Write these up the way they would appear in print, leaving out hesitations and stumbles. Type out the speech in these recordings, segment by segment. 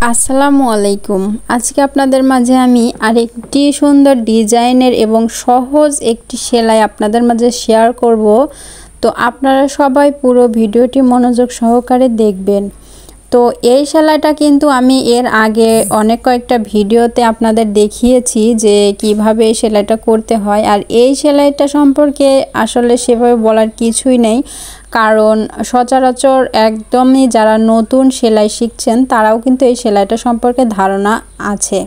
আসসালামু আলাইকুম। আজকে আপনাদের মাঝে আমি আরেকটি সুন্দর ডিজাইনের এবং সহজ একটি সেলাই আপনাদের মাঝে শেয়ার করব। তো আপনারা সবাই পুরো ভিডিওটি মনোযোগ সহকারে দেখবেন। তো এই সেলাইটা কিন্তু আমি এর আগে অনেক কয়েকটা ভিডিওতে আপনাদের দেখিয়েছি যে কিভাবে এই সেলাইটা করতে হয়। আর এই সেলাইটা সম্পর্কে আসলে সেভাবে বলার কিছুই নেই, কারণ সচরাচর একদমই যারা নতুন সেলাই শিখছেন তারাও কিন্তু এই সেলাইটা সম্পর্কে ধারণা আছে।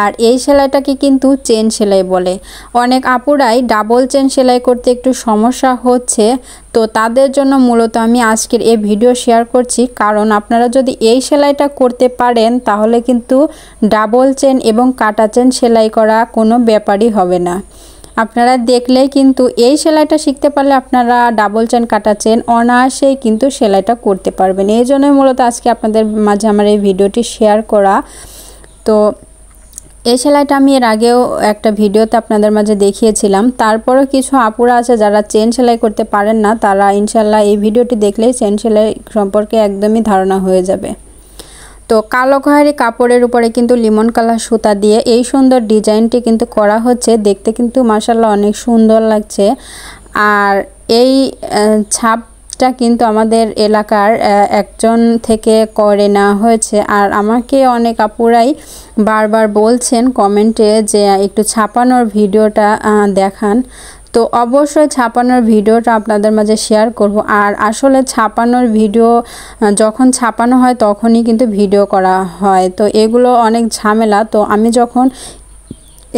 আর এই সেলাইটাকে কিন্তু চেন সেলাই বলে। অনেক আপুরাই ডাবল চেন সেলাই করতে একটু সমস্যা হচ্ছে, তো তাদের জন্য মূলত আমি আজকের এই ভিডিও শেয়ার করছি। কারণ আপনারা যদি এই সেলাইটা করতে পারেন তাহলে কিন্তু ডাবল চেন এবং কাটা চেন সেলাই করা কোনো ব্যাপারই হবে না। আপনারা দেখলেই কিন্তু এই সেলাইটা শিখতে পারলে আপনারা ডাবল চেন কাটা চেন অনায়াসেই কিন্তু সেলাইটা করতে পারবেন। এই জন্যই মূলত আজকে আপনাদের মাঝে আমার এই ভিডিওটি শেয়ার করা। তো এই সেলাইটা আমি এর আগেও একটা ভিডিওতে আপনাদের মাঝে দেখিয়েছিলাম। তারপরও কিছু আপুরা আছে যারা চেন সেলাই করতে পারেন না, তারা ইনশাল্লাহ এই ভিডিওটি দেখলেই চেন সেলাই সম্পর্কে একদমই ধারণা হয়ে যাবে। তো কালো খয়েরি কাপড়ের উপরে কিন্তু লিমন কালার সুতা দিয়ে এই সুন্দর ডিজাইনটি কিন্তু করা হচ্ছে। দেখতে কিন্তু মাশাআল্লাহ অনেক সুন্দর লাগছে। আর এই ছাপটা কিন্তু আমাদের এলাকার একজন থেকে করে নেওয়া হয়েছে। আর আমাকে অনেক আপুরাই বারবার বলছেন কমেন্টে যে একটু ছাপানোর ভিডিওটা দেখান। তো অবশ্যই ছাপানোর ভিডিওটা আপনাদের মাঝে শেয়ার করব। আর আসলে ছাপানোর ভিডিও যখন ছাপানো হয় তখনই কিন্তু ভিডিও করা হয়, তো এগুলো অনেক ঝামেলা। তো আমি যখন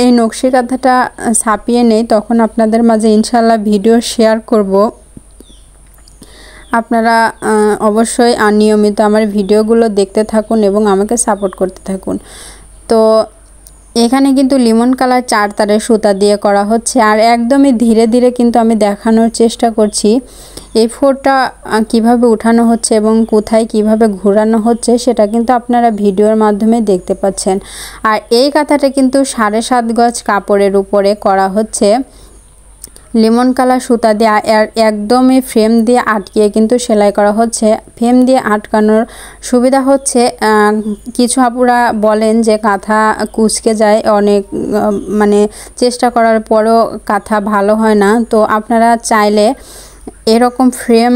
এই নকশি কাঁথাটা ছাপিয়ে নেই তখন আপনাদের মাঝে ইনশাল্লাহ ভিডিও শেয়ার করব। আপনারা অবশ্যই নিয়মিত আমার ভিডিওগুলো দেখতে থাকুন এবং আমাকে সাপোর্ট করতে থাকুন। তো এখানে কিন্তু লিমন কালার 4 তারের সুতা দিয়ে করা হচ্ছে। আর একদমই ধীরে ধীরে কিন্তু আমি দেখানোর চেষ্টা করছি এই ফোরটা কিভাবে উঠানো হচ্ছে এবং কোথায় কিভাবে ঘোরানো হচ্ছে সেটা কিন্তু আপনারা ভিডিওর মাধ্যমে দেখতে পাচ্ছেন। আর এই কাঁথাটা কিন্তু 7.5 গজ কাপড়ের উপরে করা হচ্ছে। লিমন কালার সুতা দিয়ে একদমই ফ্রেম দিয়ে আটকিয়ে কিন্তু সেলাই করা হচ্ছে। ফ্রেম দিয়ে আটকানোর সুবিধা হচ্ছে, কিছু আপুরা বলেন যে কাঁথা কুঁচকে যায় অনেক, মানে চেষ্টা করার পরও কাঁথা ভালো হয় না। তো আপনারা চাইলে এরকম ফ্রেম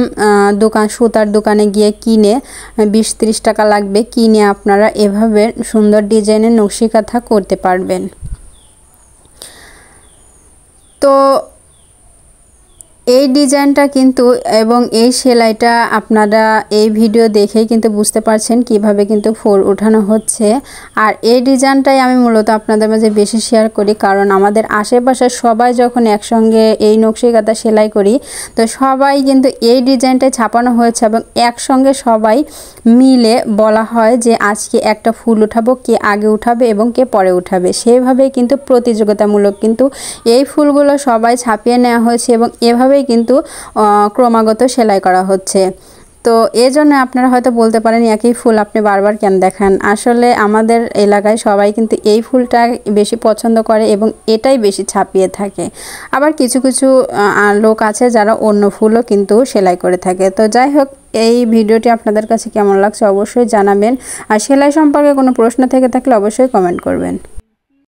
সুতার দোকানে গিয়ে কিনে 20-30 টাকা লাগবে, কিনে আপনারা এভাবে সুন্দর ডিজাইনের নকশি কাঁথা করতে পারবেন। তো এই ডিজাইনটা কিন্তু এবং এই সেলাইটা আপনারা এই ভিডিও দেখেই কিন্তু বুঝতে পারছেন কিভাবে কিন্তু ফোর উঠানো হচ্ছে। আর এই ডিজাইনটাই আমি মূলত আপনাদের মাঝে বেশি শেয়ার করি, কারণ আমাদের আশেপাশে সবাই যখন একসঙ্গে এই নকশি কাঁথা সেলাই করি তো সবাই কিন্তু এই ডিজাইনটাই ছাপানো হয়েছে এবং একসঙ্গে সবাই মিলে বলা হয় যে আজকে একটা ফুল উঠাবো, কে আগে উঠাবে এবং কে পরে উঠাবে। সেইভাবেই কিন্তু প্রতিযোগিতামূলক কিন্তু এই ফুলগুলো সবাই ছাপিয়ে নেওয়া হয়েছে এবং এভাবেই কিন্তু ক্রমাগত সেলাই করা হচ্ছে। তো এজন্য আপনারা হয়তো বলতে পারেন একই ফুল আপনি বারবার কেন দেখান। আসলে আমাদের এলাকায় সবাই কিন্তু এই ফুলটা বেশি পছন্দ করে এবং এটাই বেশি ছাপিয়ে থাকে। আবার কিছু কিছু লোক আছে যারা অন্য ফুলও কিন্তু সেলাই করে থাকে। তো যাই হোক, এই ভিডিওটি আপনাদের কাছে কেমন লাগছে অবশ্যই জানাবেন। আর সেলাই সম্পর্কে কোনো প্রশ্ন থেকে থাকলে অবশ্যই কমেন্ট করবেন।